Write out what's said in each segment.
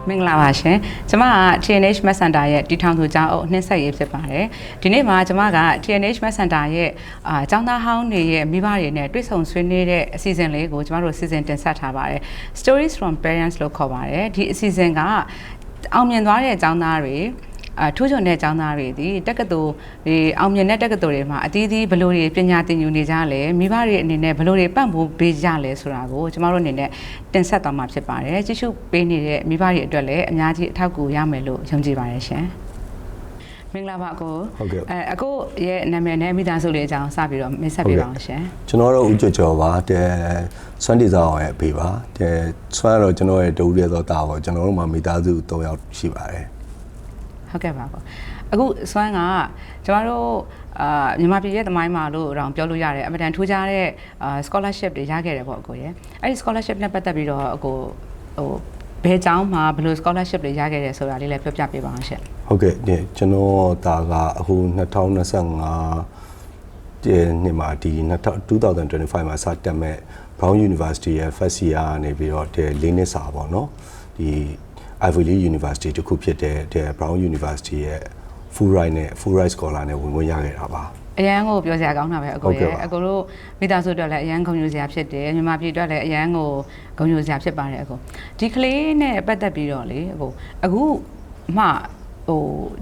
မင်္ဂလာပါရှင်ကျွန်မက TNH Math Center ရဲ့တည်ထောင်သူကျောင်းအုပ်နှင်းဆက်ရေးဖြစ်ပါတယ်ဒီနေ့မှာကျွန်မက TNH Math Center ရဲ့ကျောင်းသားဟောင်းတွေရဲ့မိဘတွေနဲ့တွေ့ဆုံဆွေးနွေးတဲ့အစီအစဉ်လေးကိုကျွန်တော်တို့စီစဉ်တင်ဆက်ထားပါတယ် Stories from Parents လို့ခေါ်ပါတယ်ဒီအစီအစဉ်ကအောင်မြင်သွားတဲ့ကျောင်းသားတွေထိုးချုံတဲ့ကျောင်းသားတွေဒီတက္ကသိုလ်ဒီအောင်မြင်တဲ့တက္ကသိုလ်တွေမှာအသီးသီးဘလို့တွေပညာသင်ယူနေကြလဲမိဘတွေအနေနဲ့ဘလို့တွေပံ့ပိုးပေးကြလဲဆိုတာကိုကျမတို့အနေနဲ့တင်ဆက်သွားမှာဖြစ်ပါတယ်ကြည့်ရှုပေးနေတဲ့မိဘတွေအတွက်လည်းအများကြီးအထောက်အကူရမယ်လို့ယုံကြည်ပါတယ်ရှင်မင်္ဂလာပါအကိုဟုတ်ကဲ့အကိုရဲ့နာမည်နဲ့မိသားစုလေးအကြောင်းစပြီးတော့မိတ်ဆက်ပေးပါအောင်ရှင်ကျွန်တော်တို့ဦးကျော်ကျော်ပါတဲ့စွမ်းတီဆောင်ရဲ့အဖေပါတဲ့စွမ်းတော့ကျွန်တော်ရဲ့တူရဲသောတာပေါ့ကျွန်တော်တို့မှာမိသားစု3ယောက်ရှိပါတယ်ဟုတ်ကဲ့ပါအခုစွမ်းကကျမတို့မြန်မာပြည်ရဲ့သမိုင်းမှာလို့တော့ပြောလို့ရတယ်အမတန်ထူးခြားတဲ့scholarship တွေရခဲ့တယ်ပေါ့အကိုရဲ့အဲ့ဒီ scholarship နဲ့ပတ်သက်ပြီးတော့အကိုဘယ်ကျောင်းမှာဘယ်လို scholarship တွေရခဲ့တယ်ဆိုတာလေးလည်းပြောပြပေးပါအောင်ရှင့်ဟုတ်ကဲ့ဒီကျွန်တော်ဒါကအခု2025နှစ်မှာဒီ2025မှာစတက်မဲ့ Brown University ရဲ့ first year နေပြီးတော့ဒီ၄နှစ်စာပေါ့နော်ဒီ Ivy League University တခုဖြစ်တဲ့ Brown University ရဲ့ Fulbright Scholar နဲ့ဝင်ခွင့်ရခဲ့တာပါအရန်ကိုပြောစရာကောင်းတာပဲအကိုရဲ့အကိုတို့မိသားစုအတွက်လည်းအရန်ဂုဏ်ယူစရာဖြစ်တယ်မြန်မာပြည်အတွက်လည်းအရန်ကိုဂုဏ်ယူစရာဖြစ်ပါတယ်အကိုဒီကလေးနဲ့ပတ်သက်ပြီးတော့လေအကိုအခုမှ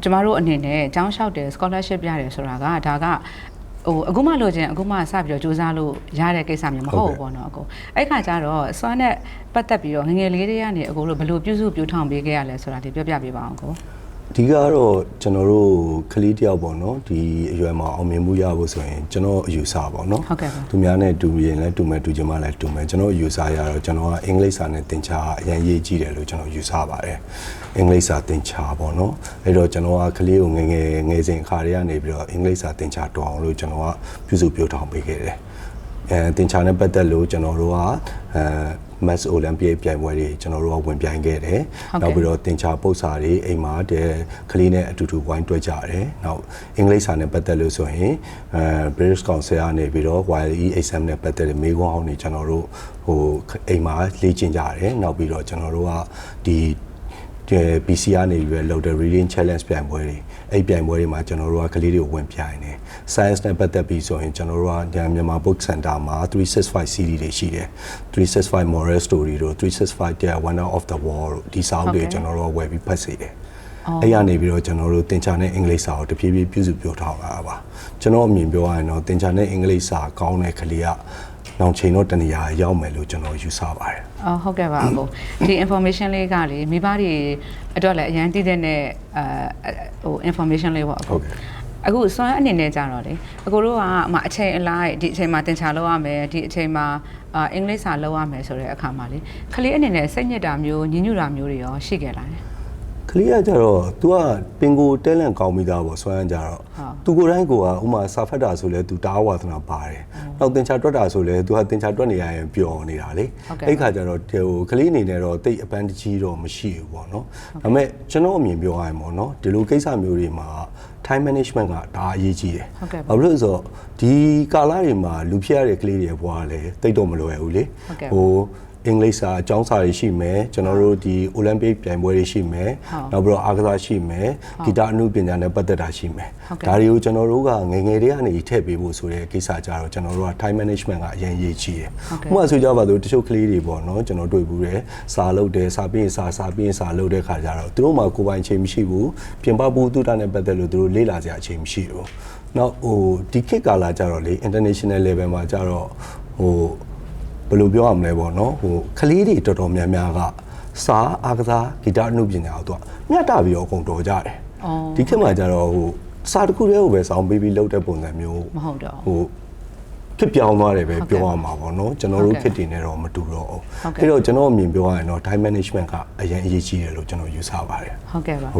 ကျမတို့အနေနဲ့ကျောင်းလျှောက်တယ် scholarship ရတယ်ဆိုတာကဒါကအခုမှလို့ချင်းအခုမှစပြီးတော့စူးစမ်းလို့ရတဲ့ကိစ္စမျိုးမဟုတ်ဘူးပေါ့နော်အကိုအဲ့ခါကျတော့စွမ်းနဲ့ပတ်သက်ပြီးတော့ငငယ်လေးတွေကနေအကိုတို့ဘယ်လိုပြုစုပြောထောင်ပေးခဲ့ရလဲဆိုတာဒီပြောပြပေးပါအောင်ကိုအဓိကတော့ကျွန်တော်တို့ကလေးတယောက်ပေါ့နော်ဒီအရွယ်မှာအောင်မြင်မှုရဖို့ဆိုရင်ကျွန်တော်အယူဆပါနော်ဟုတ်ကဲ့ပါသူများနဲ့တူရင်လည်းတူမယ်တူချင်မှလည်းတူမယ်ကျွန်တော်အယူဆရတော့ကျွန်တော်ကအင်္ဂလိပ်စာနဲ့သင်ချာအရင်ရေးကြည့်တယ်လို့ကျွန်တော်ယူဆပါတယ်အင်္ဂလိပ်စာသင်ချာပေါ့နော်အဲ့တော့ကျွန်တော်ကကလေးကိုငယ်စဉ်အခါတွေကနေပြီးတော့အင်္ဂလိပ်စာသင်ချာတော်အောင်လို့ကျွန်တော်ကပြုစုပြောထောင်ပေးခဲ့တယ်သင်ချာနဲ့ပတ်သက်လို့ကျွန်တော်တို့ကMath Olympiad ပြိုင်ပွဲတွေကျွန်တော်တို့ကဝင်ပြိုင်ခဲ့တယ်။နောက်ပြီးတော့သင်ချာပု္ပ္ပစာတွေအိမ်မှာတဲ့ကလေးနဲ့အတူတူဝိုင်းတွဲကြတယ်။နောက်အင်္ဂလိပ်စာနဲ့ပတ်သက်လို့ဆိုရင်British Council ကနေပြီးတော့ YLE exam နဲ့ပတ်သက်တဲ့မေးခွန်းအောင်တွေကျွန်တော်တို့အိမ်မှာလေ့ကျင့်ကြတယ်။နောက်ပြီးတော့ကျွန်တော်တို့ကဒီ PC ကနေပြီးတော့ လုပ်တဲ့ reading challenge ပြိုင်ပွဲတွေအဲ့ပြိုင်ပွဲတွေမှာကျွန်တော်တို့ကကလေးတွေကိုဝင်ပြိုင်တယ် science နဲ့ပတ်သက်ပြီးဆိုရင်ကျွန်တော်တို့ကမြန်မာ book center မှာ365 series တွေရှိတယ်365 moral story တို့365 the wonder of the world တို့ဒီစာအုပ်တွေကျွန်တော်တို့ကဝယ်ပြီးဖတ်စေတယ်အဲ့ရနေပြီးတော့ကျွန်တော်တို့သင်ချာနဲ့အင်္ဂလိပ်စာကိုတဖြည်းဖြည်းပြုစုပြောထားတာပါကျွန်တော်အမြင်ပြောရရင်တော့သင်ချာနဲ့အင်္ဂလိပ်စာကောင်းတဲ့ကလေးကနောင်ချိန်တော့တနေရာရောက်မယ်လို့ကျွန်တော်ယူဆပါတယ်ဟုတ်ကဲ့ပါအကိုဒီ information လေးကလေမိဘတွေအတွက်လည်းအရင်တည်တဲ့information လေးပေါ့အကိုအခုစွမ်းအနေနဲ့ကြတော့လေအကိုတို့ကအချိန်အလိုက်ဒီအချိန်မှာသင်ချာလုပ်ရမယ်ဒီအချိန်မှာအင်္ဂလိပ်စာလုပ်ရမယ်ဆိုတဲ့အခါမှာလေခလေးအနေနဲ့စိတ်ညစ်တာမျိုးညှဉ်းညူတာမျိုးတွေရောရှိခဲ့လားကလေးကကြတော့ तू ကပင်ကိုတဲလန့်ကောင်းပြီးသားပေါ့ဆွမ်းကြတော့ तू ကိုယ်တိုင်းကိုကဥမာစာဖတ်တာဆိုလဲ तू တားဝါသနာပါတယ်နောက်သင်္ချာတွက်တာဆိုလဲ तू ဟာသင်္ချာတွက်နေရရင်ပျော်နေတာလေအဲ့ခါကျတော့ကလေးအနေနဲ့တော့တိတ်အပန်းတကြီးတော့မရှိဘူးပေါ့နော်ဒါပေမဲ့ကျွန်တော်အမြင်ပြောရရင်ပေါ့နော်ဒီလိုကိစ္စမျိုးတွေမှာ time management ကဒါအရေးကြီးတယ်ဘာလို့လဲဆိုတော့ဒီကာလတွေမှာလူဖြစ်ရတဲ့ကလေးတွေဘွားလဲတိတ်တော့မလွယ်ဘူးလေအင်္ဂလိပ်စာအကြောင်းစာတွေရှိမယ်ကျွန်တော်တို့ဒီ Olympic ပြိုင်ပွဲတွေရှိမယ်နောက်ပြီးတော့အားကစားရှိမယ်ဂီတအမှုပညာနဲ့ပတ်သက်တာရှိမယ်ဒါတွေကိုကျွန်တော်တို့ကငယ်ငယ်လေးကနေထည့်ပေးဖို့ဆိုတဲ့ကိစ္စကြတော့ကျွန်တော်တို့က time management ကအရင်ရေးချီတယ်ဥပမာဆိုကြပါစို့တချို့ကလေးတွေပေါ့နော်ကျွန်တော်တွေ့ဘူးတယ်စာလုပ်တယ်စာပြီးရင်စာလုပ်တဲ့ခါကျတော့သူတို့မှကိုယ်ပိုင်ချိန်မရှိဘူးပြင်ပဘူးတုဒ္ဒနဲ့ပတ်သက်လို့သူတို့လေ့လာစရာအချိန်မရှိဘူးနောက်ဒီခေတ်ကာလကြတော့လေ international level မှာကြတော့ဘယ်လိုပြောရမလဲပေါ့နော်ကလေးတွေတော်တော်များများကစာအားကစားဂီတအမှုပညာကိုမျှတပြီးတော့အကုန်တော်ကြတယ်ဒီခေတ်မှာကျတော့စာတစ်ခုတည်းကိုပဲစောင်းပေးပြီးလုပ်တဲ့ပုံစံမျိုးမဟုတ်တော့ဖြစ်ပြောင်းသွားတယ်ပဲပြောရမှာပေါ့နော်ကျွန်တော်တို့ခေတ်တင်နေတော့မတူတော့ဘူးအဲ့တော့ကျွန်တော်အမြင်ပြောရရင်တော့ time management ကအရင်အရေးကြီးတယ်လို့ကျွန်တော်ယူဆပါတယ်ဟုတ်ကဲ့ပါ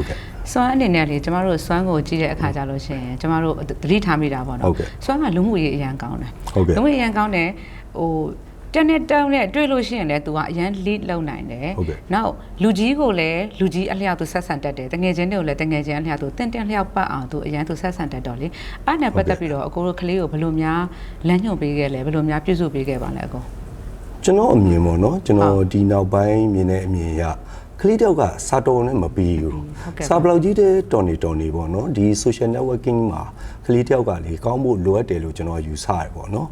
စွမ်းအနေနဲ့လေကျမတို့စွမ်းကိုကြည့်တဲ့အခါကျလို့ရှိရင်ကျမတို့သတိထားမိတာပေါ့နော်စွမ်းကလူမှုရေးအရန်ကောင်းတယ်လူမှုရေးအရန်ကောင်းတယ်တနေ့တောင်းနဲ့တွေ့လို့ရှိရင်လည်း तू ကအရန် lead လုပ်နိုင်တယ်။နောက်လူကြီးကိုလည်းလူကြီးအလျောက် तू ဆက်ဆံတတ်တယ်။တငယ်ချင်းတွေကိုလည်းတငယ်ချင်းအလျောက် तू တင့်လျောက်ပတ်အောင် तू အရန် तू ဆက်ဆံတတ်တော့လေ။အဲ့နဲ့ပတ်သက်ပြီးတော့အကိုတို့ကလေးကိုဘယ်လိုများလမ်းညွှန်ပေးခဲ့လဲဘယ်လိုများပြုစုပေးခဲ့ပါလဲအကို ကျွန်တော်အမြင်ပေါ့နော်ကျွန်တော်ဒီနောက်ပိုင်းမြင်တဲ့အမြင်ရကလေးတယောက်ကစာတော်နဲ့မပြီးဘူးစာဘလောက်ကြီးတဲ့တော်နေပေါ့နော်ဒီ social networking မှာကလေးတယောက်ကလေကောင်းဖို့လိုအပ်တယ်လို့ကျွန်တော်ယူဆရပေါ့နော်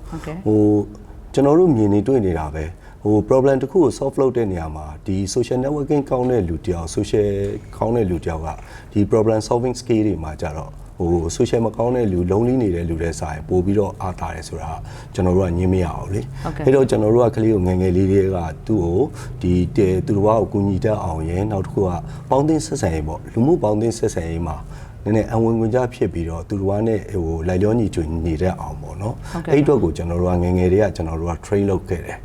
ဟိုကျွန်တော်တို့မြင်နေတွေ့နေတာပဲဟို problem တစ်ခုကို solve လုပ်တဲ့နေရာမှာဒီ social networking ကောင်းတဲ့လူတယောက် social ကောင်းတဲ့လူတယောက်ကဒီ problem solving skill တွေမှာကြတော့ဟို social မကောင်းတဲ့လူလုံးလေးနေတဲ့လူတွေစားရင်ပို့ပြီးတော့အားထားတယ်ဆိုတာကျွန်တော်တို့ကညင်းမရအောင်လေအဲ့တော့ကျွန်တော်တို့ကကလေးကိုငယ်ငယ်လေးတွေကသူ့ကိုဒီသူတို့ကကူညီတတ်အောင်ရယ်နောက်တစ်ခုကပေါင်းသင်းဆက်ဆံရေးပေါ့လူမှုပေါင်းသင်းဆက်ဆံရေးမှာနည်းနည်းအဝင်ဝင်ကြဖြစ်ပြီးတော့သူတို့ကနဲ့ဟိုလိုက်လျောညီကျွနေတတ်အောင်ပေါ့နော်အဲ့အတွက်ကိုကျွန်တော်တို့ကငယ်ငယ်တွေကကျွန်တော်တို့က train လုပ်ခဲ့တယ်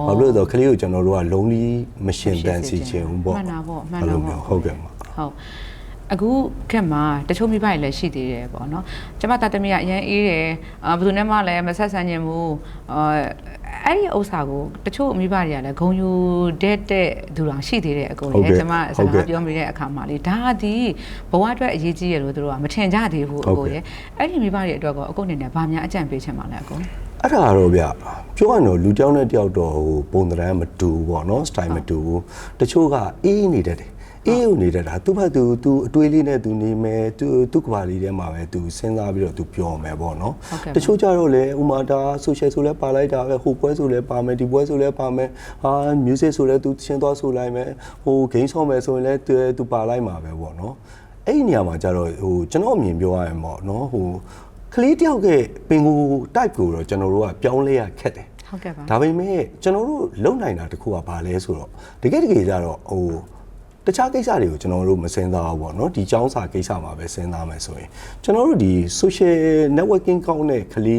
ဘာလို့လဲဆိုတော့ကလေးကိုကျွန်တော်တို့ကလုံးလေးမရှင်တန်စီခြင်းဘူးပေါ့မှန်တာပေါ့ဟုတ်ကဲ့ပါဟုတ်အခုခက်မှာတချို့မိဘတွေလည်းရှိသေးတယ်ပေါ့နော်ကျမတာတမီကအရင်အေးတယ်ဘယ်သူနဲ့မှလည်းမဆက်ဆံခြင်းဘူးအဲ့ဒီဥစ္စာကိုတချို့မိဘတွေကလည်းဂုံယူတဲ့သူတော်ရှိသေးတယ်အကုန်လေကျမစကားပြောမိတဲ့အခါမှာလေဒါဒီဘဝအတွက်အရေးကြီးရလို့သူတို့ကမထင်ကြသေးဘူးအကိုရဲ့အဲ့ဒီမိဘတွေအတွက်ကောအကိုအနေနဲ့ဗာများအကြံပေးချင်ပါလဲအကိုအဲ့ဒါတော့ဗျပြောရရင်တော့လူတယောက်နဲ့တယောက်တော့ဟိုပုံသဏ္ဍာန်မတူဘူးပေါ့နော်စတိုင်မတူဘူးတချို့ကအေးနေတတ်တယ်အေးဦးနေတဲ့တာသူ့ဘက်သူအတွေးလေးနဲ့သူနေမယ်သူ့ကဘာလေးထဲမှာပဲသူစဉ်းစားပြီးတော့သူပြောမယ်ပေါ့နော်တချို့ကြတော့လေဥမာဒါ social ဆိုလဲပါလိုက်တာပဲဟိုပွဲဆိုလဲပါမယ်ဒီပွဲဆိုလဲပါမယ်ဟာ music ဆိုလဲသူရှင်းသွားဆိုလိုက်မယ်ဟို game ဆော့မယ်ဆိုရင်လဲသူပါလိုက်မှာပဲပေါ့နော်အဲ့ဒီနေရာမှာကြတော့ဟိုကျွန်တော်အမြင်ပြောရရင်ပေါ့နော်ဟိုကလေးတယောက်ကပင်ကို type ကိုတော့ကျွန်တော်တို့ကပြောင်းလဲရခက်တယ်ဟုတ်ကဲ့ပါဒါပေမဲ့ကျွန်တော်တို့လုံနိုင်တာတခုကဘာလဲဆိုတော့တကယ်ကြတော့ဟိုတခြားကိစ္စတွေကိုကျွန်တော်တို့မစင်စားဘူးပေါ့နော်ဒီចောင်းစာကိစ္စမှာပဲစဉ်းစားမယ်ဆိုရင်ကျွန်တော်တို့ဒီ social networking ကောင်းတဲ့ကလေ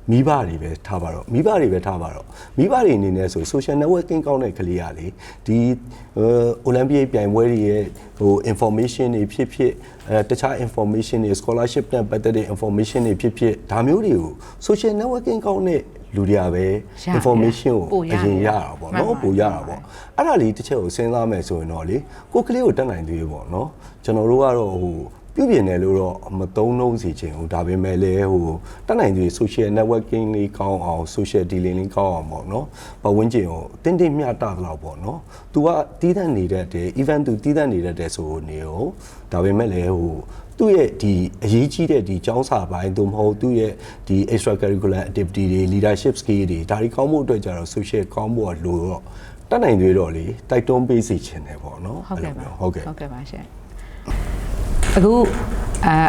းမိဘတွေပဲထားပါတော့မိဘတွေအနေနဲ့ဆို social networking ကောင်းတဲ့ကလေးကလေဒီOlympic ပြိုင်ပွဲတွေရဲ့ဟို information တွေဖြစ်တခြား information တွေ scholarship နဲ့ပတ်သက်တဲ့ information တွေဖြစ်ဒါမျိုးတွေကို social networking ကောင်းတဲ့လူတွေကပဲ information ကိုအရင်ရတာပေါ့နော်ပို့ရတာပေါ့အဲ့ဒါလေးတစ်ချက်ကိုစဉ်းစားမယ်ဆိုရင်တော့လေကိုကလေးကိုတက်နိုင်သေးပေါ့နော်ကျွန်တော်တို့ကတော့ဟိုပြုပြင်တယ်လို့တော့မသုံးလုံးစီခြင်းဟိုဒါပေမဲ့လည်းဟိုတက်နိုင်သေး social networking လေးကောင်းအောင် social dealing လေးကောင်းအောင်ပေါ့နော်ပတ်ဝန်းကျင်ကိုတင်းမျှတာတော့ပေါ့နော် तू ကတီးတန့်နေတတ်တယ် even သူတီးတန့်နေတတ်တယ်ဆိုနေရောဒါပေမဲ့လည်းဟိုသူ့ရဲ့ဒီအရေးကြီးတဲ့ဒီကျောင်းစာပိုင်းသို့မဟုတ်သူ့ရဲ့ဒီ extracurricular activity တွေ leadership skill တွေဒါတွေကောင်းဖို့အတွက်ကြတော့ social ကောင်းဖို့လို့တော့တက်နိုင်သေးတော့လေတိုက်တွန်းပေးစီခြင်းတယ်ပေါ့နော်ဟုတ်ကဲ့ပါရှင်အခု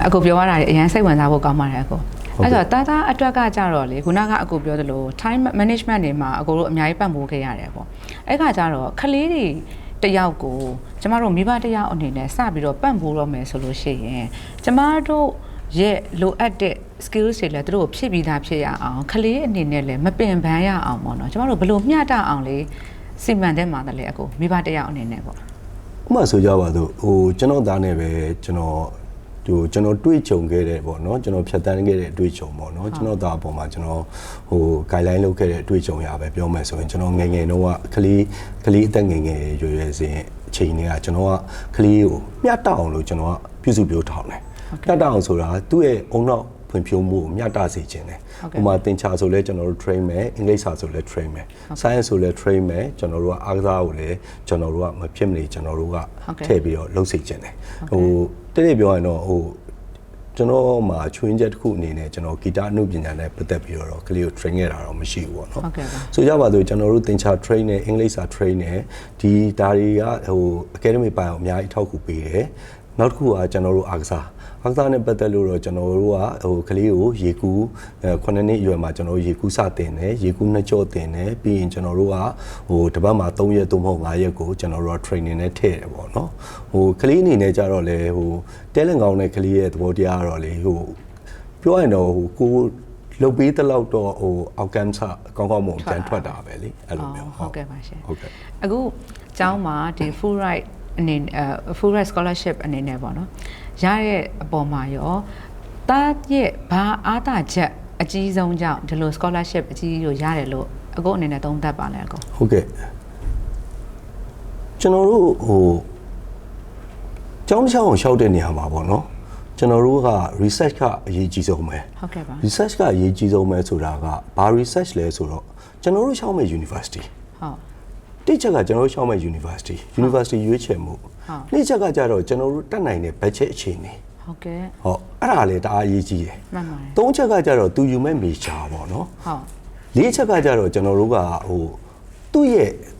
အကိုပြောရတာအရင်စိတ်ဝင်စားဖို့ကောင်းပါတယ်အကိုအဲ့တော့တာအတွက်ကကြတော့လေခုနကအကိုပြောသလို time management တွေမှာအကိုတို့အများကြီးပတ်မိုးခဲ့ရတယ်ပေါ့အဲ့ခါကျတော့ခလေးတွေတယောက်ကိုကျမတို့မိဘတယောက်အနေနဲ့စပြီးတော့ပတ်မိုးတော့မယ်ဆိုလို့ရှိရင်ကျမတို့ရဲ့လိုအပ်တဲ့ skills တွေလည်းသူတို့ဖြည့်ပြီးသားဖြစ်ရအောင်ခလေးအနေနဲ့လည်းမပင်ပန်းရအောင်ပေါ့နော်ကျမတို့ဘယ်လိုမျှတအောင်လေးစီမံတဲ့မှာတယ်လေအကိုမိဘတယောက်အနေနဲ့ပေါ့ဥပမာဆိုကြပါစို့ဟိုကျွန်တော်သားနဲ့ပဲကျွန်တော်တွေးကြုံခဲ့တဲ့ပေါ့နော်ကျွန်တော်ဖြတ်တန်းခဲ့တဲ့အတွေ့အကြုံပေါ့နော်ကျွန်တော်သားအပေါ်မှာကျွန်တော်ဟို guideline လုပ်ခဲ့တဲ့အတွေ့အကြုံရပဲပြောမယ်ဆိုရင်ကျွန်တော်ငယ်တုန်းကကလေးအသက်ငယ်ရွယ်စဉ်အချိန်တွေကကျွန်တော်ကကလေးကိုမျှတအောင်လို့ကျွန်တော်ကပြုစုပြောထောင်တယ်မျှတအောင်ဆိုတာသူ့ရဲ့အုံနောက်ဖွံ့ဖြိုးမှုကိုမျှတစေခြင်းတယ်ဥပမာသင်ချာဆိုလဲကျွန်တော်တို့ train မယ်အင်္ဂလိပ်စာဆိုလဲ train မယ် science ဆိုလဲ train မယ်ကျွန်တော်တို့ကအားကစားကိုလည်းကျွန်တော်တို့ကမဖြစ်မနေကျွန်တော်တို့ကထည့်ပြီးတော့လုပ်စေခြင်းတယ်ဟိုတဲ့ပြောရင်တော့ဟိုကျွန်တော်မှာချွင်းချက်တစ်ခုအနေနဲ့ကျွန်တော်ဂီတအမှုပညာနဲ့ပတ်သက်ပြီးတော့ကလေးကို train ခဲ့တာတော့မရှိဘူးပေါ့နော်ဆိုကြပါစို့ကျွန်တော်တို့သင်ချာ train နဲ့အင်္ဂလိပ်စာ train နဲ့ဒီဒါတွေကဟို academy ပိုင်းအများကြီးထောက်ကူပေးတယ်နောက်တစ်ခုကကျွန်တော်တို့အားကစားနဲ့ပတ်သက်လို့တော့ကျွန်တော်တို့ကဟိုကလေးကိုရေကူး9နှစ်အရွယ်မှာကျွန်တော်တို့ရေကူးစတင်တယ်ရေကူး2ကြော့တင်တယ်ပြီးရင်ကျွန်တော်တို့ကဟိုတစ်ပတ်မှာ3ရက်သို့မဟုတ်5ရက်ကိုကျွန်တော်တို့က training နဲ့ထည့်တယ်ပေါ့နော်ဟိုကလေးအနေနဲ့ကြတော့လေဟိုတဲလင်ကောင်းတဲ့ကလေးရဲ့သဘောတရားကတော့လေဟိုပြောရရင်တော့ဟိုကိုလုတ်ပေးတဲ့လောက်တော့ဟို outcome ကောင်းမွန်ပြန်ထွက်တာပဲလေအဲ့လိုမျိုးဟုတ်ကဲ့ပါရှင်ဟုတ်ကဲ့အခုကျောင်းမှာဒီ full right အနေfull right scholarship အနေနဲ့ပေါ့နော်ရတဲ့အပေါ်မှာရောတာရဲ့ဘာအားသာချက်အကြီးဆုံးကြောင့်ဒီလို scholarship အကြီးကိုရတယ်လို့အကိုအနေနဲ့သုံးသပ်ပါလဲအကိုဟုတ်ကဲ့ကျွန်တော်တို့ဟိုကျောင်းကိုရှောက်တဲ့နေရာမှာပေါ့နော်ကျွန်တော်တို့က research ကအရေးကြီးဆုံးပဲဟုတ်ကဲ့ပါ research ကအရေးကြီးဆုံးပဲဆိုတာကဘာ research လဲဆိုတော့ကျွန်တော်တို့ရှောက်မဲ့ university ဟ တိချက်ကကျွန်တော်ရှောင်းမဲ့ university ရွေးချယ်မှုနေ့ချက်ကကြတော့ကျွန်တော်တို့တက်နိုင်တဲ့ budget အခြေအနေဟုတ်ကဲ့ဟုတ်အဲ့ဒါလည်းတအားအရေးကြီးတယ်မှန်ပါတယ်သုံးချက်ကကြတော့သူယူမဲ့ major ပေါ့နော်ဟုတ်လေးချက်ကကြတော့ကျွန်တော်တို့က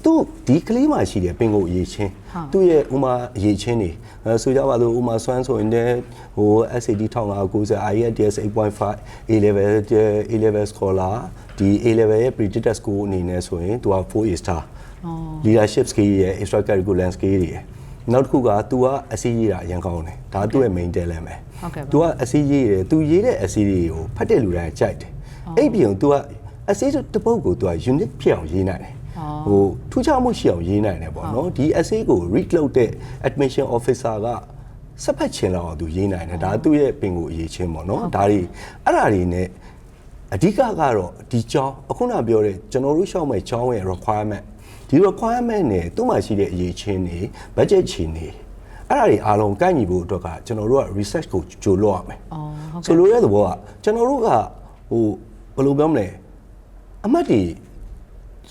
သူဒီကလေးမှာရှိတဲ့ပင်ကိုအရေးချင်းသူ့ရဲ့ဥမာအရေးချင်းနေဆိုကြပါလို့ဥမာစွမ်းဆိုရင်လည်းSAT 1590 IELTS 8.5 A level scholar ဒီ A level ရဲ့ predicted score အနေနဲ့ဆိုရင်သူက 4A star leadership skill ရဲ့ extra curricular skill တွေရဲ့နောက်တစ်ခုက तू ကအစီရေးတာအရင်ကောင်းတယ်ဒါသူ့ရဲ့ main talent ပဲतू ကအစီရေးတယ် तू ရေးတဲ့အစီတွေကိုဖတ်တဲ့လူတိုင်းကြိုက်တယ်အဲ့ပြင် तू ကအစီတစ်ပုဒ်ကို तू က unit ဖြစ်အောင်ရေးနိုင်တယ်ထူးခြားမှုရှိအောင်ရေးနိုင်တယ်ပေါ့နော်ဒီ essay ကို read လုပ်တဲ့ admission officer ကစက်ဖတ်ချင်လောက်အောင် तू ရေးနိုင်တယ်ဒါသူ့ရဲ့ပင်ကိုအရေးချင်းပေါ့နော်ဒါတွေအဲ့ဒါတွေနဲ့အဓိကကတော့ဒီကြောင်းအခုနပြောတဲ့ကျွန်တော်တို့ရှောက်မဲ့ကြောင်းရဲ့ requirement ဒီ requirement နဲ့သူ့မှာရှိတဲ့အရေးချင်းတွေ budget ချင်းတွေအဲ့ဒါတွေအားလုံးကိုက်ညီဖို့အတွက်ကကျွန်တော်တို့က research ကိုကြိုလုပ်ရမယ်ဆိုလိုတဲ့သဘောကကျွန်တော်တို့ကဘယ်လိုပြောမလဲအမှတ်တွေ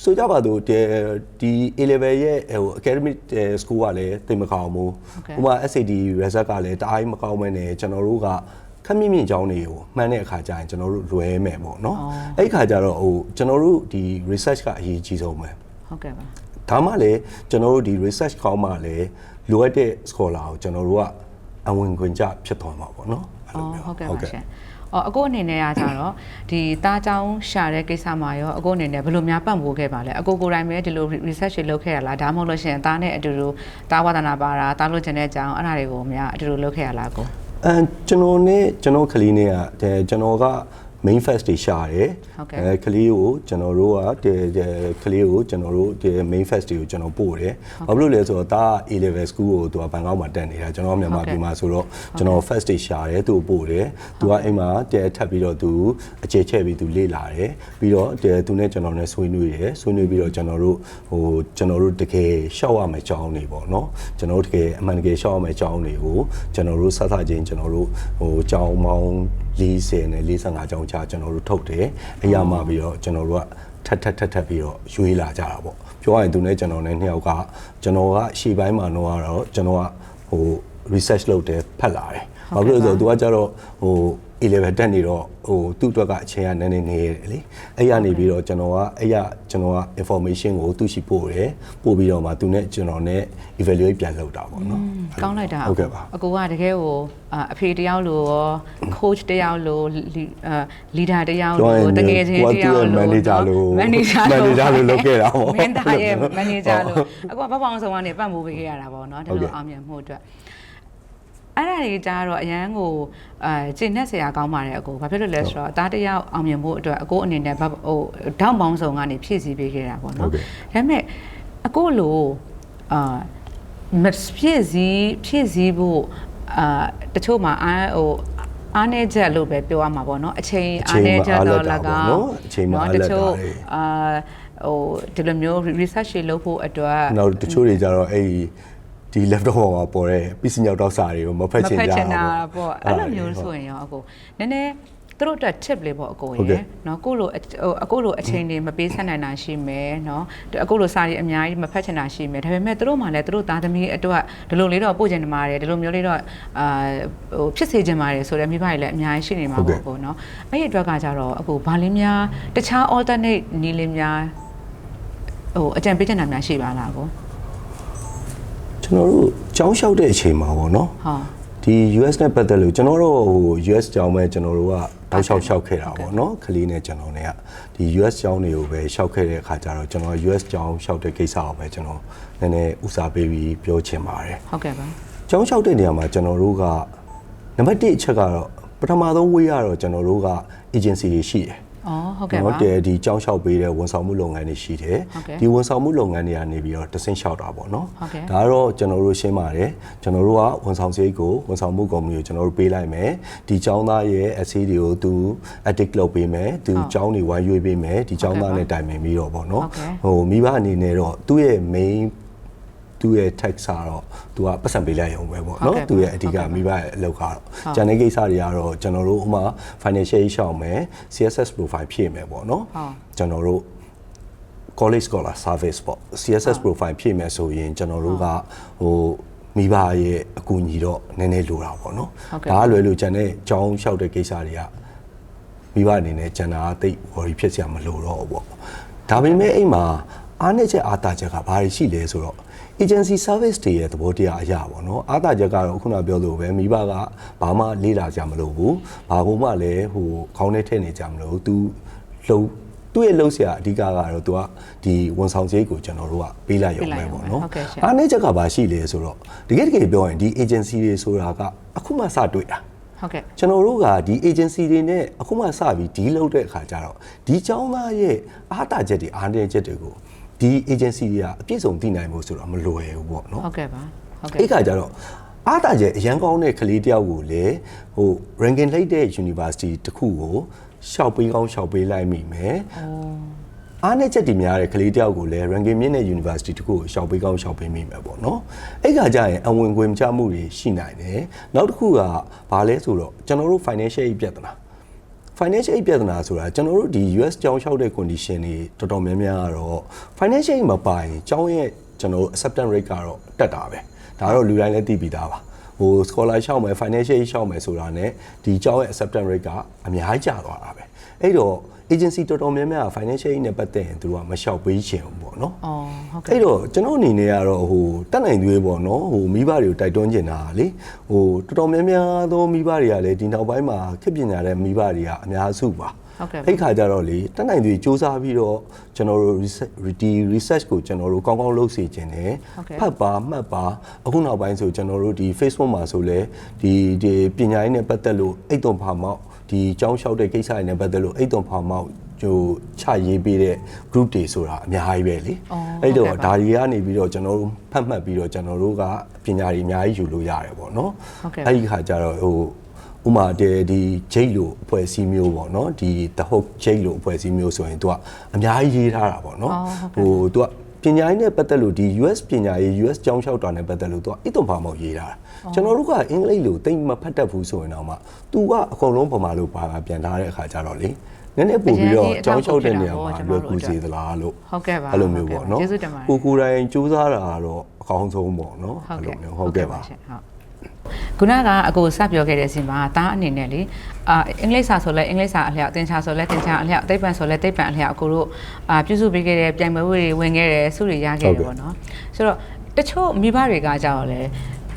ဆိုကြပါတော့ဒီ A level ရဲ့academic score ကလည်းတိတ်မကောင်းဘူးဥပမာ SAT result ကလည်းတအားမကောင်းမဲနဲ့ကျွန်တော်တို့ကခက်မြင့်မြင့်ကြောင်းတွေကိုမှန်းတဲ့အခါကျရင်ကျွန်တော်တို့လွယ်မယ်ပေါ့နော်အဲ့ဒီခါကျတော့ကျွန်တော်တို့ဒီ research ကအရေးကြီးဆုံးပဲဟုတ်ကဲ့ပါဒါမှလည်းကျွန်တော်တို့ဒီ research ကောင်းမှလည်းလိုအပ်တဲ့ scholar ကိုကျွန်တော်တို့ကအဝင်ခွင့်ကြဖြစ်သွားမှာပေါ့နော်ဟုတ်ကဲ့ပါရှင်အကိုအနေနဲ့ကကြတော့ဒီသားချောင်းရှာတဲ့ကိစ္စမှာရောအကိုအနေနဲ့ဘယ်လိုများပံ့ပိုးခဲ့ပါလဲအကိုကိုယ်တိုင်ပဲဒီလို research တွေလုပ်ခဲ့ရလားဒါမှမဟုတ်လို့ရှိရင်သားနဲ့အတူတူသားဝါသနာပါတာသားလို့ကျင်တဲ့အကြောင်းအဲ့ဒါတွေကိုများအတူတူလုပ်ခဲ့ရလားကိုကျွန်တော်ကလေးနဲ့ကကျွန်တော်က main fest တွေရှာတယ်ကလေးကိုကျွန်တော်တို့ကကလေးကိုကျွန်တော်တို့main fest တွေကိုကျွန်တော်ပို့တယ်ဘာဖြစ်လို့လဲဆိုတော့ဒါ A level school ကိုသူကဘန်ကောက်မှာတက်နေတာကျွန်တော်မြန်မာပြည်မှာဆိုတော့ကျွန်တော် fest တွေရှာတယ်သူ့ကိုပို့တယ်သူကအိမ်မှာထပ်ပြီးတော့သူအခြေချဲ့ပြီးသူလေ့လာတယ်ပြီးတော့သူနဲ့ကျွန်တော်နဲ့ဆွေးနွေးတယ်ဆွေးနွေးပြီးတော့ကျွန်တော်တို့တကယ်ရှောက်ရမယ့်အကြောင်းတွေပေါ့နော်ကျွန်တော်တို့တကယ်အမှန်တကယ်ရှောက်ရမယ့်အကြောင်းတွေကိုကျွန်တော်တို့စသချင်းကျွန်တော်တို့အကြောင်းပေါင်း40နဲ့45ကျောင်းချကျွန်တော်တို့ထုတ်တယ်အရာမှပြီးတော့ကျွန်တော်တို့ကထပ်ပြီးတော့ရွေးလာကြတာပေါ့ပြောရရင်သူနဲ့ကျွန်တော်နဲ့နှစ်ယောက်ကကျွန်တော်ကရှေ့ပိုင်းမှာတော့ကျွန်တော်ကresearch လုပ်တယ်ဖတ်လာတယ်ဘာဖြစ်လို့လဲဆိုတော့သူကကြတော့A level တက်နေတော့သူ့အတွက်ကအချိန်ကနည်းနည်းနေရတယ်လေအဲ့ရနေပြီးတော့ကျွန်တော်က information ကိုသူ့ရှိပို့တယ်ပို့ပြီးတော့မှသူနဲ့ကျွန်တော်နဲ့ evaluate ပြန်လုပ်တာပေါ့နော်ကောင်းလိုက်တာဟုတ်ကဲ့ပါအကိုကတကယ်ကိုအဖေတယောက်လိုရော coach တယောက်လို leader တယောက်လိုတကယ်ချင်းတယောက်လို manager လိုလုပ်ခဲ့တာပေါ့မင်းသားရဲ့ manager လိုအကိုကဘောင်းဆောင်ကနေပတ်မိုးပေးခဲ့ရတာပေါ့နော်ဒီလိုအောင်မြင်မှုအတွက်အဲ့ဒါတွေကြတော့အရန်ကိုကျင့်နဲ့ဆရာကောင်းပါတယ်အကိုဘာဖြစ်လို့လဲဆိုတော့အသားတယောက်အောင်မြင်ဖို့အတွက်အကိုအနေနဲ့ဒေါင်းပေါင်းဆောင်ကနေဖြည့်ဆည်းပေးခဲ့တာပေါ့နော်ဒါပေမဲ့အကိုလိုမဖြည့်ဆည်းဖို့တချို့မှာအားနေချက်လို့ပဲပြောရမှာပေါ့နော်အချိန်အားနေချက်တော့လကောင်းအချိန်မှာတချို့ဒီလိုမျိုး research တွေလုပ်ဖို့အတွက်နောက်တချို့တွေကြတော့ဒီ laptop ပေါ်မှာပေါ်တဲ့ပစ္စည်းရောက်တော့စာတွေကိုမဖတ်ချင်ကြဘူးပေါ့အဲ့လိုမျိုးဆိုရင်ရောအကိုနည်းနည်းသူတို့အတွက် tip လေးပေါ့အကိုရယ်နော်ကိုလိုအချိန်တွေမပေးဆက်နိုင်တာရှိမယ်နော်အကိုလိုစာတွေအများကြီးမဖတ်ချင်တာရှိမယ်ဒါပေမဲ့သူတို့မှလည်းသူတို့သားသမီးအတွက်ဒီလိုလေးတော့ပို့ချင်နေမှာတယ်ဒီလိုမျိုးလေးတော့ဖြစ်စေချင်ပါတယ်ဆိုတော့မိဘတွေလည်းအများကြီးရှိနေမှာပေါ့ကိုနော်အဲ့ဒီအတွက်ကကြတော့အကိုဘာလေးများတခြား alternate နည်းလေးများအကြံပေးချင်တာများရှိပါလားကိုကျွန်တော်တို့ကျောင်းလျှောက်တဲ့အချိန်မှာပေါ့နော်ဒီ US နဲ့ပတ်သက်လို့ကျွန်တော်တို့US ကျောင်းပဲကျွန်တော်တို့ကတောက်လျှောက်ခဲ့တာပေါ့နော်ကလေးနဲ့ကျွန်တော်နဲ့ကဒီ US ကျောင်းတွေကိုပဲလျှောက်ခဲ့တဲ့အခါကျတော့ကျွန်တော် US ကျောင်းလျှောက်တဲ့ကိစ္စကိုပဲကျွန်တော်နည်းနည်းဦးစားပေးပြီးပြောချင်ပါတယ်ဟုတ်ကဲ့ပါကျောင်းလျှောက်တဲ့နေရာမှာကျွန်တော်တို့ကနံပါတ်1အချက်ကတော့ပထမဆုံးဝေးရတော့ကျွန်တော်တို့က agency တွေရှိတယ်ဟုတ်ကဲ့ပါဒီကျောင်းလျှောက်ပေးတဲ့ဝန်ဆောင်မှုလုပ်ငန်းတွေရှိတယ်ဒီဝန်ဆောင်မှုလုပ်ငန်းတွေကနေပြီးတော့တဆင့်လျှောက်တာပေါ့နော်ဒါကတော့ကျွန်တော်တို့ရှင်းပါတယ်ကျွန်တော်တို့ကဝန်ဆောင်စရိတ်ကိုဝန်ဆောင်မှုကုမ္ပဏီကိုကျွန်တော်တို့ပေးလိုက်မယ်ဒီကျောင်းသားရဲ့ essay တွေကိုသူ edit လုပ်ပေးမယ်သူကျောင်းတွေဝိုင်းရွေးပေးမယ်ဒီကျောင်းသားနဲ့တိုင်ပင်ပြီးတော့ပေါ့နော်မိဘအနေနဲ့တော့သူ့ရဲ့ main သူ့ရဲ့ tax ကတော့သူကပတ်စံပေးလိုက်ရုံပဲပေါ့နော်သူရဲ့အဓိကမိဘရဲ့အလုပ်ကတော့ကျန်တဲ့ကိစ္စတွေကတော့ကျွန်တော်တို့ဥမာ financial ရှောက်မယ် CSS profile ဖြည့်မယ်ပေါ့နော်ကျွန်တော်တို့ college scholar service ပေါ့ CSS profile ဖြည့်မယ်ဆိုရင်ကျွန်တော်တို့ကဟိုမိဘရဲ့အကူအညီတော့နည်းနည်းလိုတာပေါ့နော်ဒါကလွယ်လို့ကျန်တဲ့ကြောင်းလျှောက်တဲ့ကိစ္စတွေကမိဘအနေနဲ့ကျန်တာတိတ် worry ဖြစ်စရာမလိုတော့ဘူးပေါ့ဒါပေမဲ့အိမ်မှာအားနည်းချက်အားတာချက်ကဘာတွေရှိလဲဆိုတော့ agency service တွေရဲ့သဘောတရားအရာပေါ့နော်အားတာချက်ကတော့ခုနပြောလို့ပဲမိဘကဘာမှလေးလာကြမလို့ဘူးဘာကုမှလည်းဟိုခေါင်းထဲထည့်နေကြမလို့ तू သူ့ရဲ့လှုပ်ရှားအဓိကကတော့ तू ကဒီဝန်ဆောင်စရိတ်ကိုကျွန်တော်တို့ကပေးလိုက်ရုံပဲပေါ့နော်အားနည်းချက်ကဘာရှိလဲဆိုတော့တကယ်ပြောရင်ဒီ agency တွေဆိုတာကအခုမှစတွေ့တာဟုတ်ကဲ့ကျွန်တော်တို့ကဒီ agency တွေနဲ့အခုမှစပြီးဒီလုပ်တဲ့အခါကျတော့ဒီចောင်းသားရဲ့အားတာချက်တွေအားနည်းချက်တွေကိုဒီ agency တွေကအပြည့်စုံသိနိုင်ဖို့ဆိုတော့မလွယ်ဘူးပေါ့နော်ဟုတ်ကဲ့ပါဟုတ်ကဲ့အဲ့ခါကျတော့အားတာချက်အရန်ကောင်းတဲ့ကလေးတယောက်ကိုလည်းဟို ranking လိုက်တဲ့ university တခုကိုရှောက်ပေးကောင်းရှောက်ပေးလိုက်မိမယ်အားနည်းချက်တွေများတဲ့ကလေးတယောက်ကိုလည်း ranking မြင့်တဲ့ university တခုကိုရှောက်ပေးကောင်းရှောက်ပေးမိမယ်ပေါ့နော်အဲ့ခါကျရင်အဝင်ခွင့်ချမှုတွေရှိနိုင်တယ်နောက်တစ်ခုကဘာလဲဆိုတော့ကျွန်တော်တို့ financial aid ပြဿနာ financial aid ပြဿနာဆိုတာကျွန်တော်တို့ဒီ US ကျောင်းလျှောက်တဲ့ condition တွေတော်တော်များများကတော့ financial aid မပါရင်ကျောင်းရဲ့ကျွန်တော်တို့ acceptance rate ကတော့တက်တာပဲဒါတော့လူတိုင်းလည်းသိပြီးသားပါဟို scholar ရှောက်မယ် financial aid ရှောက်မယ်ဆိုတာ ਨੇ ဒီကျောင်းရဲ့ acceptance rate ကအများကြီးကျသွားတာပဲအဲ့တော့ agency တော်တော်များများ financial aid နဲ့ပတ်သက်ရင်သူတို့ကမလျှောက်ပေးချင်ဘူးပေါ့နော်ဟုတ်ကဲ့အဲ့တော့ကျွန်တော်အနေနဲ့ကတော့ဟိုတက်နိုင်သေးပေါ့နော်ဟိုမိဘတွေကိုတိုက်တွန်းချင်တာလေဟိုတော်တော်များများသောမိဘတွေကလည်းဒီနောက်ပိုင်းမှာခေတ်ပညာတဲ့မိဘတွေကအများစုပါအဲ့ခါကျတော့လေတက်နိုင်သေးစူးစမ်းပြီးတော့ကျွန်တော်တို့ဒီ research ကိုကျွန်တော်တို့ကောင်းကောင်းလုပ်စေချင်တယ်ဖတ်ပါမှတ်ပါအခုနောက်ပိုင်းဆိုကျွန်တော်တို့ဒီ Facebook မှာဆိုလဲဒီပညာရေးနဲ့ပတ်သက်လို့အိတ်သွန်ဖာမောက်ဒီကျောင်းလျှောက်တဲ့ကိစ္စတွေနဲ့ပတ်သက်လို့အိတ်သွန်ဖာမောက်ဟိုချရေးပေးတဲ့ group တွေဆိုတာအများကြီးပဲလေအဲ့တော့ဒါတွေကနေပြီးတော့ကျွန်တော်တို့ဖတ်မှတ်ပြီးတော့ကျွန်တော်တို့ကပညာတွေအများကြီးယူလို့ရတယ်ပေါ့နော်အဲ့ဒီခါကျတော့ဟိုဥမာဒီဂျိတ်လိုအဖွဲ့အစည်းမျိုးပေါ့နော်ဒီ the hook ဂျိတ်လိုအဖွဲ့အစည်းမျိုးဆိုရင်သူကအများကြီးရေးထားတာပေါ့နော်ဟိုသူကပညာရေးနဲ့ပတ်သက်လို့ဒီ US ပညာရေး US ကျောင်းလျှောက်တာနဲ့ပတ်သက်လို့သူကအစ်သွန်ဖာမောက်ရေးထားတာကျွန်တော်တို့ကအင်္ဂလိပ်လိုသိမဖတ်တတ်ဘူးဆိုရင်တော့မှသူကအကုန်လုံးဗမာလိုပါပြန်ထားတဲ့အခါကျတော့လေနည်းနည်းပို့ပြီးတော့ကျောင်းလျှောက်တဲ့နေရာမှာလွယ်ကူစေသလားလို့ဟုတ်ကဲ့ပါအဲ့လိုမျိုးပေါ့နော်ကိုယ်တိုင်စူးစမ်းတာကတော့အကောင်းဆုံးပေါ့နော်အဲ့လိုမျိုးဟုတ်ကဲ့ပါခုနကအကိုစပြောခဲ့တဲ့အချိန်မှာတားအနေနဲ့လေအင်္ဂလိပ်စာဆိုလဲအင်္ဂလိပ်စာအလျောက်သင်္ချာဆိုလဲသင်္ချာအလျောက်သိပ္ပံဆိုလဲသိပ္ပံအလျောက်အကိုတို့ပြုစုပေးခဲ့တဲ့ပြိုင်ပွဲတွေဝင်ခဲ့တယ်စုတွေရခဲ့တယ်ပေါ့နော်ဆိုတော့တချို့မိဘတွေကကြောက်လဲ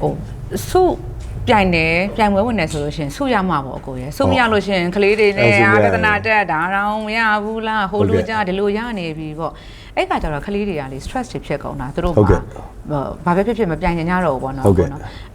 ဟိုစုပြိုင်တယ်ပြိုင်ပွဲဝင်တယ်ဆိုလို့ရှိရင်စုရမှာပေါ့အကိုရယ်စုမရလို့ရှိရင်ကလေးတွေနဲ့ပြဿနာတက်တာတော့မရဘူးလားဟိုလိုကြဒီလိုရနေပြီပေါ့အဲ့ကကြတော့ကလေးတွေကလေ stress တွေဖြစ်ကုန်တာသူတို့ကဘာပဲဖြစ်မပြိုင်ကြတော့ဘူးပေါ့နော်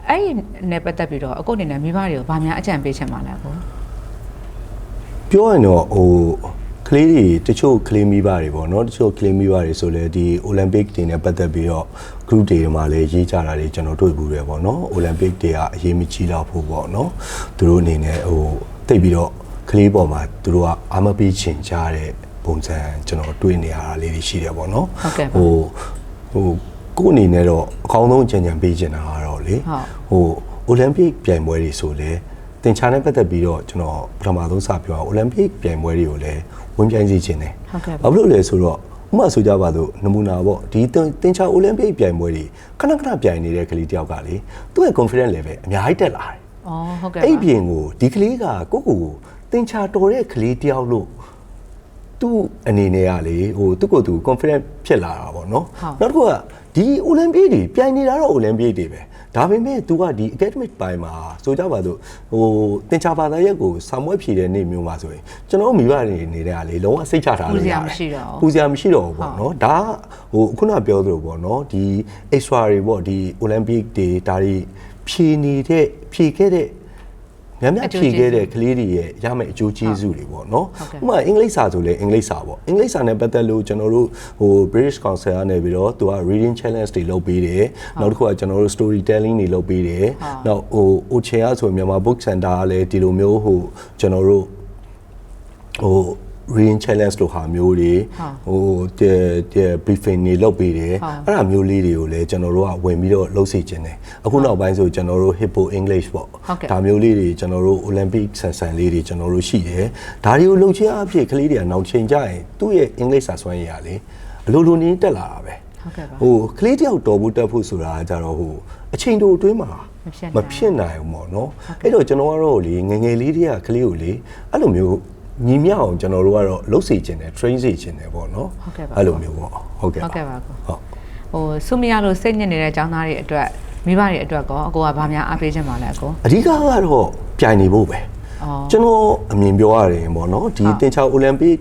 အဲ့နဲ့ပတ်သက်ပြီးတော့အခုအနေနဲ့မိဘတွေကိုဗာများအကြံပေးချင်ပါလားကိုပြောရင်တော့ဟိုကလေးတွေတချို့ကလေးမိဘတွေပေါ့နော်တချို့ကလေးမိဘတွေဆိုလဲဒီ Olympic တွေနဲ့ပတ်သက်ပြီးတော့ group တွေမှာလည်းရေးကြတာတွေကျွန်တော်တွေ့ဘူးတယ်ပေါ့နော် Olympic တွေကအရေးမကြီးတော့ဘူးပေါ့နော်သူတို့အနေနဲ့ဟိုတိတ်ပြီးတော့ကလေးပေါ်မှာသူတို့ကအာမပေးချင်ကြတဲ့ပုံစံကျွန်တော်တွေ့နေရတာလေးတွေရှိတယ်ပေါ့နော်ဟိုကိုအနေနဲ့တော့အကောင်းဆုံးကြံပေးချင်တာကတော့လေဟို Olympic ပြိုင်ပွဲတွေဆိုလဲသင်္ချာနဲ့ပတ်သက်ပြီးတော့ကျွန်တော်ပထမဆုံးစပြော Olympic ပြိုင်ပွဲတွေကိုလည်းဝင်ပြိုင်စီခြင်းတယ်ဘာဖြစ်လို့လဲဆိုတော့ဥပမာဆိုကြပါစို့နမူနာပေါ့ဒီသင်္ချာ Olympic ပြိုင်ပွဲတွေခဏပြိုင်နေတဲ့ကလေးတယောက်ကလေသူ့ရဲ့ confidence level အများကြီးတက်လာတယ်ဟုတ်ကဲ့အဲ့ပြင်ကိုဒီကလေးကကိုသင်္ချာတော်တဲ့ကလေးတယောက်လို့သူ့အနေနဲ့ကလေဟိုသူ့ကိုယ်သူ confident ဖြစ်လာတာပေါ့နော်နောက်တစ်ခုကဒီ Olympic တွေပြိုင်နေတာတော့ Olympic တွေပဲဒါပေမဲ့ तू ကဒီ academic ပိုင်းမှာဆိုကြပါစို့ဟိုသင်္ချာဘာသာရက်ကိုစာမွေးဖြည့်တဲ့နေ့မျိုးမှာဆိုရင်ကျွန်တော်မိဘတွေနေတဲ့ကလေလုံးဝစိတ်ချထားလို့ရတယ်ပူစရာမရှိတော့ဘူးပေါ့နော်ဒါဟိုခုနပြောသလိုပေါ့နော်ဒီ extra တွေပေါ့ဒီ Olympic တွေဒါတွေဖြည့်ခဲ့တဲ့များဖြည့်ခဲ့တဲ့ကလေးတွေရဲ့ရမယ့်အကျိုးကျေးဇူးတွေပေါ့နော်ဥပမာအင်္ဂလိပ်စာဆိုလဲအင်္ဂလိပ်စာပေါ့အင်္ဂလိပ်စာနဲ့ပတ်သက်လို့ကျွန်တော်တို့ဟို British Council ကနေပြီးတော့သူက reading challenge တွေလုပ်ပေးတယ်နောက်တစ်ခုကကျွန်တော်တို့ storytelling တွေလုပ်ပေးတယ်နောက်ဟို Ochea ဆိုမြန်မာ book center ကလည်းဒီလိုမျိုးဟိုကျွန်တော်တို့ဟို reading challenge လို့ဟာမျိုးတွေဟိုbriefing တွေလုပ်ပေးတယ်အဲ့ဒါမျိုးလေးတွေကိုလည်းကျွန်တော်တို့ကဝင်ပြီးတော့လုပ်စီခြင်းတယ်အခုနောက်ပိုင်းဆိုကျွန်တော်တို့ Hippo English ပေါ့ဒါမျိုးလေးတွေကျွန်တော်တို့ Olympic ဆန်လေးတွေကျွန်တော်တို့ရှိတယ်ဒါတွေကိုလုပ်ခြင်းအဖြစ်ကလေးတွေကနောက်ချိန်ကျရင်သူ့ရဲ့ English စာစွမ်းရည်ရလေ လိုလိုနေတက်လာတာပဲ ဟုတ်ကဲ့ပါ ကလေးတယောက်တော်ဖို့တက်ဖို့ဆိုတာကြတော့အချိန်တိုအတွင်းမှာမဖြစ်နိုင်ဘူးပေါ့နော်အဲ့တော့ကျွန်တော်ကတော့လေငငယ်လေးတွေကကလေးကိုလေအဲ့လိုမျိုးညီမျှအောင်ကျွန်တော်တို့ကတော့လှုပ်စေခြင်းနဲ့ train စေခြင်းနဲ့ပေါ့နော်အဲ့လိုမျိုးပေါ့ဟုတ်ကဲ့ပါကိုဟုတ်စုမရလို့စိတ်ညစ်နေတဲ့ចောင်းသားတွေအတွက်မိဘတွေအတွက်ကောအကိုကဘာများအားပေးခြင်းပါလဲအကိုအဓိကကတော့ပြိုင်နေဖို့ပဲကျွန်တော်အမြင်ပြောရတယ်ပေါ့နော်ဒီတင်ချာအိုလံပစ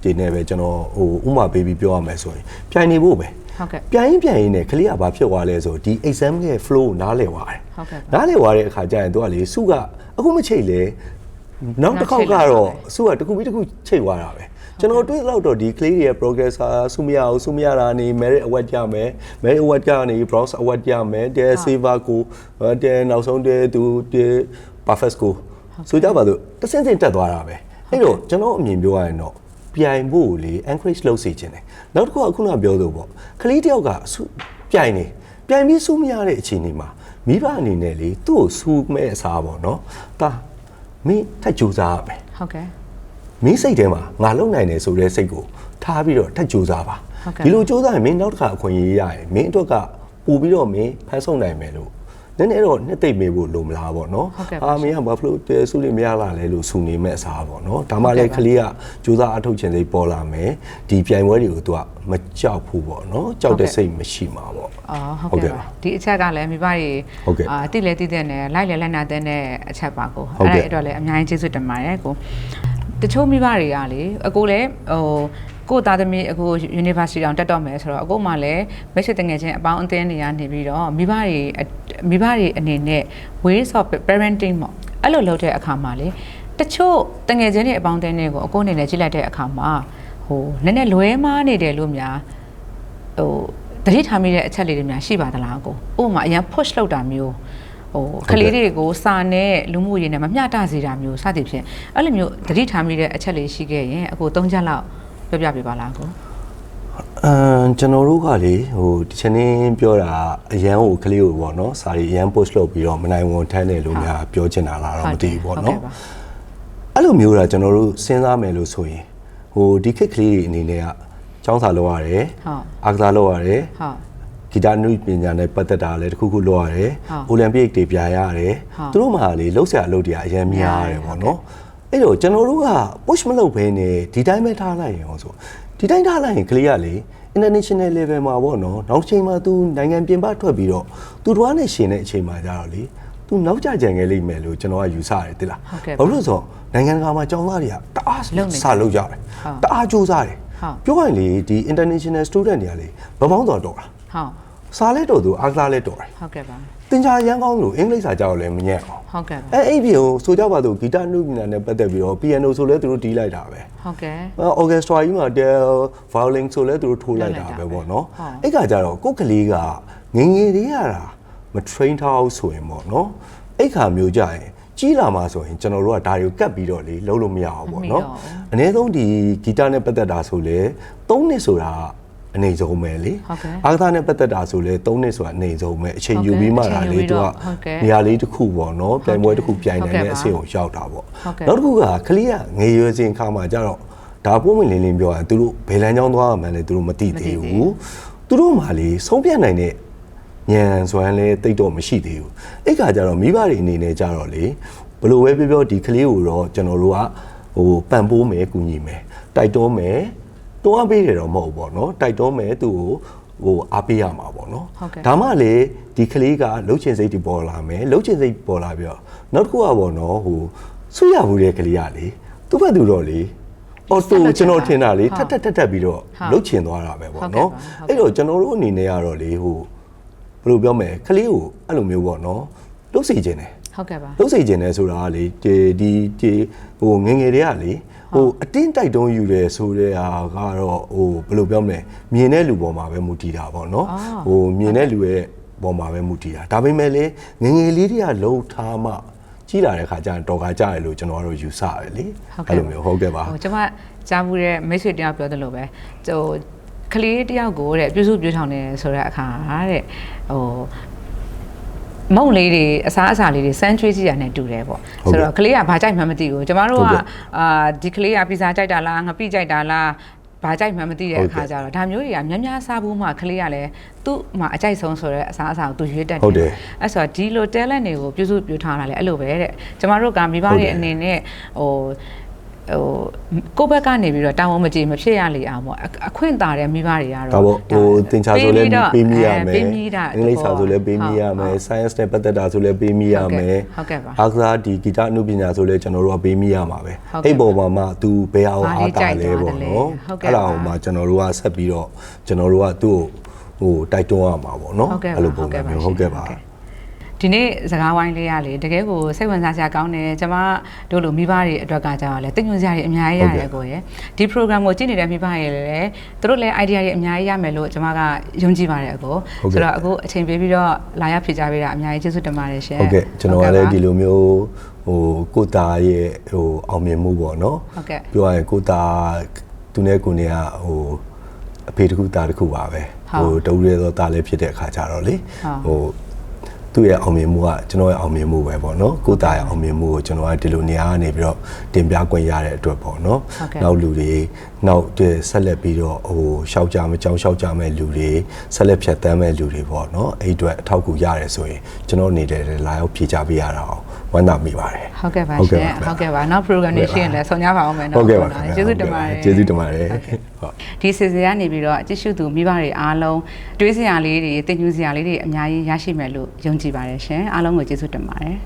်ဒီနေ့ပဲကျွန်တော်ဥမာပေးပြီးပြောရမယ်ဆိုရင်ပြိုင်နေဖို့ပဲဟုတ်ကဲ့ပြိုင်ရင်နဲ့ကလေးကဘာဖြစ်သွားလဲဆိုဒီ exam ရဲ့ flow ကိုနားလည်သွားတယ်ဟုတ်ကဲ့နားလည်သွားတဲ့အခါကျရင်သူကလေစုကအခုမချိတ်လေနောက်တစ်ခေါက်ကတော့စုကတခုပြီးတခုချိတ်သွားတာပဲကျွန်တော်တွေ့တော့ဒီ clay ရဲ့ progress ဆုမရအောင်ဆုမရတာနေ merit award ရမယ် merit award ကနေ bronze award ရမယ်တဲ့ silver ကိုတဲ့နောက်ဆုံးတဲ့သူတဲ့ perfect ကိုဆိုကြပါစို့တဆင့်ဆင့်တက်သွားတာပဲအဲ့တော့ကျွန်တော်အမြင်ပြောရရင်တော့ပြိုင်ဖို့လေ encourage လုပ်စေခြင်းတယ်နောက်တစ်ခုကခုနပြောလို့ပေါ့ကလေးတယောက်ကပြိုင်ပြီးဆုမရတဲ့အခြေအနေမှာမိဘအနေနဲ့လေသူ့ကိုဆုမဲ့အစားပေါ့နော်ဒါမင်းထက်ကြိုးစားရမယ်ဟုတ်ကဲ့မင်းစိတ်ထဲမှာငါလုံနိုင်တယ်ဆိုတဲ့စိတ်ကိုထားပြီးတော့ထက်ကြိုးစားပါဒီလိုကြိုးစားရင်မင်းနောက်တစ်ခါအခွင့်အရေးရရင်မင်းအတွက်ကပို့ပြီးတော့မင်းဖန်ဆောင်နိုင်မယ်လို့နည်းနည်းတော့နှစ်သိမ့်မေးဖို့လိုမလားပေါ့နော်မင်းကဘာလို့တဲဆုလို့မရလာလဲလို့ဆူနေမဲ့အစားပေါ့နော်ဒါမှလည်းကလေးကကြိုးစားအထုတ်ခြင်းစိတ်ပေါ်လာမယ်ဒီပြိုင်ပွဲတွေကိုသူကမကြောက်ဘူးပေါ့နော်ကြောက်တဲ့စိတ်မရှိမှာပေါ့ဟုတ်ကဲ့ဒီအချက်ကလည်းမိဘတွေတိလဲတိတဲ့နဲ့လိုက်လဲလိုက်နာတဲ့အချက်ပါကိုအဲ့ဒါအတွက်လည်းအများကြီးကျေးဇူးတင်ပါတယ်ကိုတချို့မိဘတွေကလေအကိုလည်းကိုသားသမီးအခု university အောင်တက်တော့မယ်ဆိုတော့အခုမှလည်းမိတ်ဆွေတငယ်ချင်းအပေါင်းအသင်းတွေကနေပြီးတော့မိဘတွေအနေနဲ့ ways of parenting ပေါ့အဲ့လိုလုပ်တဲ့အခါမှာလေတချို့တငယ်ချင်းတွေအပေါင်းအသင်းတွေကိုအကိုအနေနဲ့ကြည့်လိုက်တဲ့အခါမှာနည်းနည်းလွဲမားနေတယ်လို့များတတိထားမိတဲ့အချက်လေးတွေများရှိပါသလားကိုဥပမာအရင် push လုပ်တာမျိုးကလေးတွေကိုစာနဲ့လူမှုရေးနဲ့မမျှတစေတာမျိုးစသဖြင့်အဲ့လိုမျိုးတတိထားမိတဲ့အချက်လေးရှိခဲ့ရင်အခု3ချက်လောက်ပြောပြပေးပါလားကိုကျွန်တော်တို့ကလေဒီချက်င်းပြောတာအရန်ကိုကလေးကိုပေါ့နော်စာရီအရန် post လုပ်ပြီးတော့မနိုင်ဝန်ထမ်းတယ်လို့များပြောချင်တာလားတော့မသိဘူးပေါ့နော်အဲ့လိုမျိုးတာကျွန်တော်တို့စဉ်းစားမယ်လို့ဆိုရင်ဒီခေတ်ကလေးတွေအနေနဲ့ကကျောင်းစာလုပ်ရတယ်အားကစားလုပ်ရတယ်ဂီတနုပညာနဲ့ပတ်သက်တာလည်းတခုခုလုပ်ရတယ်အိုလံပစ်တွေပြရရတယ်သူတို့မှလေလှုပ်ရှားလုပ်တရားအရင်များရတယ်ပေါ့နော်အဲ့တော့ကျွန်တော်တို့က push မလုပ်ဘဲနဲ့ဒီတိုင်းပဲထားလိုက်ရင်ဟောဆိုဒီတိုင်းထားလိုက်ရင်ကလေးကလေ international level မှာပေါ့နော်နောက်ချိန်မှာ तू နိုင်ငံပြင်ပထွက်ပြီးတော့ तू တွားနေရှင်တဲ့အချိန်မှာကြတော့လေ तू နောက်ကျကြံခဲ့လိမ့်မယ်လို့ကျွန်တော်ကယူဆရတယ်တိလားဘာလို့လဲဆိုတော့နိုင်ငံတကာမှာကျောင်းသားတွေကတအားစာလုပ်ကြတယ်တအားကြိုးစားတယ်ပြောရရင်လေဒီ international student တွေကလေဘပေါင်းတော်တာစာလဲတော်သူအားကစားလဲတော်တယ်ဟုတ်ကဲ့ပါသင်္ချာရန်ကောင်းလို့အင်္ဂလိပ်စာကြောက်လည်းမညံ့အောင်ဟုတ်ကဲ့အဲ့ဒီကိုဆိုကြပါစို့ဂီတနုပညာနဲ့ပတ်သက်ပြီးတော့ piano ဆိုလဲသူတို့တီးလိုက်တာပဲဟုတ်ကဲ့ orchestra ကြီးမှာ violin ဆိုလဲသူတို့ထိုးလိုက်တာပဲပေါ့နော်အဲ့ကကြတော့ကိုယ့်ကလေးကငငယ်လေးရတာမ train ထားအောင်ဆိုရင်ပေါ့နော်အဲ့ခါမျိုးကြရင်ကြီးလာမှာဆိုရင်ကျွန်တော်တို့ကဒါတွေကိုကတ်ပြီးတော့လေလုံးလို့မရအောင်ပေါ့နော်အနည်းဆုံးဒီဂီတနဲ့ပတ်သက်တာဆိုလဲ3နှစ်ဆိုတာအနေဆုံးပဲလေအားကစားနဲ့ပတ်သက်တာဆိုလဲ3နှစ်ဆိုတာအနေဆုံးပဲအချိန်ယူပြီးမှလာလေသူကနေရာလေးတစ်ခုပေါ့နော်ပြိုင်ပွဲတစ်ခုပြိုင်နိုင်တဲ့အဆင့်ကိုရောက်တာပေါ့နောက်တစ်ခုကကလေးကငယ်ရွယ်စဉ်ခါမှာကျတော့ဒါပုံမလင်းလင်းပြောရင်သူတို့ဘယ်လမ်းကြောင်းသွားမှန်းလဲသူတို့မသိသေးဘူးသူတို့မှလေဆုံးဖြတ်နိုင်တဲ့ဉာဏ်စွမ်းလဲတိတ်တော့မရှိသေးဘူးအဲ့ခါကျတော့မိဘတွေအနေနဲ့ကျတော့လေဘလို့ပဲပြောဒီကလေးကိုတော့ကျွန်တော်တို့ကပံ့ပိုးမယ်ကူညီမယ်တိုက်တွန်းမယ်တွန်းအားပေးတယ်တော့မဟုတ်ပေါ့နော်တိုက်တွန်းမယ်သူ့ကိုအားပေးရမှာပေါ့နော်ဒါမှလေဒီကလေးကလှုပ်ချင်စိတ်တွေပေါ်လာမယ်လှုပ်ချင်စိတ်ပေါ်လာပြီးတော့နောက်တစ်ခုကပေါ့နော်ဆွရဘူးတဲ့ကလေးကလေသူ့ဘက်သူတော့လေကျွန်တော်ထင်တာလေထက်ပြီးတော့လှုပ်ချင်သွားတာပဲပေါ့နော်အဲ့တော့ကျွန်တော်တို့အနေနဲ့ကတော့လေဘယ်လိုပြောမလဲကလေးကိုအဲ့လိုမျိုးပေါ့နော်လှုပ်စေခြင်းတယ်ဟုတ်ကဲ့ပါလှုပ်စေခြင်းတယ်ဆိုတာကလေဒီငငယ်တွေကလေအတင်းတိုက်တွန်းယူတယ်ဆိုတဲ့ဟာကတော့ဘယ်လိုပြောမလဲမြင်တဲ့လူပေါ်မှာပဲမူတည်တာပေါ့နော်မြင်တဲ့လူရဲ့ပေါ်မှာပဲမူတည်တာဒါပေမဲ့လေငငယ်လေးတွေကလှုပ်ထားမှကြီးလာတဲ့ခါကျရင်တော်ခါကြရလို့ကျွန်တော်တို့ယူဆရတယ်လေအဲ့လိုမျိုးဟုတ်ကဲ့ပါကျွန်မကြားမှုတဲ့မိတ်ဆွေတယောက်ပြောသလိုပဲကလေးတယောက်ကိုတဲ့ပြုစုပြောထောင်နေဆိုတဲ့အခါတဲ့မုံလေးတွေအစားအစာလေးတွေစမ်းချွေးကြည့်ရတဲ့တူတယ်ပေါ့ဆိုတော့ကလေးကဘာကြိုက်မှမသိဘူးကျမတို့ကဒီကလေးကပီဇာကြိုက်တာလားငပိကြိုက်တာလား ဘာကြိုက်မှမသိတဲ့အခါကျတော့ဒါမျိုးတွေကများစားဘူးမှကလေးကလည်းသူ့မှာအကြိုက်ဆုံးဆိုတဲ့အစားအစာကိုသူရွေးတတ်တယ်အဲ့ဆိုတော့ဒီလို talent တွေကိုပြုစုပြောထားတာလေအဲ့လိုပဲတဲ့ကျမတို့ကမိဘတွေအနေနဲ့ကိုယ့်ဘက်ကနေပြီးတော့တောင်းဝမကြည့်မဖြစ်ရလေအောင်ပေါ့အခွင့်တာတဲ့မိဘတွေကတော့ဒါပေါ့တင်ချာဆိုလဲပေးမိရမယ်အင်္ဂလိပ်စာဆိုလဲပေးမိရမယ် science နဲ့ပတ်သက်တာဆိုလဲပေးမိရမယ်ဟုတ်ကဲ့ပါအားကစားဒီဂီတအနုပညာဆိုလဲကျွန်တော်တို့ကပေးမိရမှာပဲအဲ့ပုံမှာမှ तू ဘယ်အောင်အားတာလဲပေါ့နော်အဲ့ဒါအောင်မှကျွန်တော်တို့ကဆက်ပြီးတော့ကျွန်တော်တို့ကသူ့ကိုတိုက်တွန်းရမှာပေါ့နော်အဲ့လိုပုံစံမျိုးဟုတ်ကဲ့ပါဒီနေ့စကားဝိုင်းလေးရလေတကယ်ကိုစိတ်ဝင်စားစရာကောင်းတယ်ကျမတို့လိုမိဘတွေအတွက်ကကြောက်ရလဲသိညွှန်စရာတွေအများကြီးရတယ်ကိုရယ်ဒီ program ကိုကြည့်နေတဲ့မိဘတွေလည်းသူတို့လည်း idea တွေအများကြီးရမယ်လို့ကျမကယုံကြည်ပါတယ်အကိုဆိုတော့အခုအချိန်ပေးပြီးတော့လာရောက်ဖြေကြားပေးတာအများကြီးကျေးဇူးတင်ပါတယ်ရှင်ဟုတ်ကဲ့ကျွန်တော်ကလည်းဒီလိုမျိုးကိုသားရဲ့အောင်မြင်မှုပေါ့နော်ဟုတ်ကဲ့ပြောရရင်ကိုသားသူနဲ့ကိုနေကအဖေတစ်ခုသားတစ်ခုပါပဲတူရဲတော့သားလည်းဖြစ်တဲ့အခါကျတော့လေသူ့ရဲ့အောင်မြင်မှုကကျွန်တော်ရဲ့အောင်မြင်မှုပဲပေါ့နော်ကိုသားရဲ့အောင်မြင်မှုကိုကျွန်တော်ကဒီလိုနေရာကနေပြီးတော့တင်ပြခွင့်ရတဲ့အတွက်ပေါ့နော်နောက်လူတွေနောက်ဆက်လက်ပြီးတော့ရှောက်ကြမကြောင်းရှောက်ကြမဲ့လူတွေဆက်လက်ဖြတ်တန်းမဲ့လူတွေပေါ့နော်အဲ့အတွက်အထောက်အကူရတယ်ဆိုရင်ကျွန်တော်နေတယ်လာရောက်ဖြေချပေးရတာအောင်ဝမ်းသာမိပါတယ်ဟုတ်ကဲ့ပါရှင်ဟုတ်ကဲ့ပါနောက် program တွေရှိရင်လည်းဆောင်ကြပါအောင်မယ်နော်ဟုတ်ကဲ့ပါကျေးဇူးတင်ပါတယ်ကျေးဇူးတင်ပါတယ်ဟုတ်ဒီစီစဉ်ကနေပြီးတော့ကြည့်ရှုသူမိဘတွေအားလုံးတွေးစရာလေးတွေတင်ယူစရာလေးတွေအများကြီးရရှိမယ်လို့ယုံကြည်ပါတယ်ရှင်အားလုံးကိုကျေးဇူးတင်ပါတယ်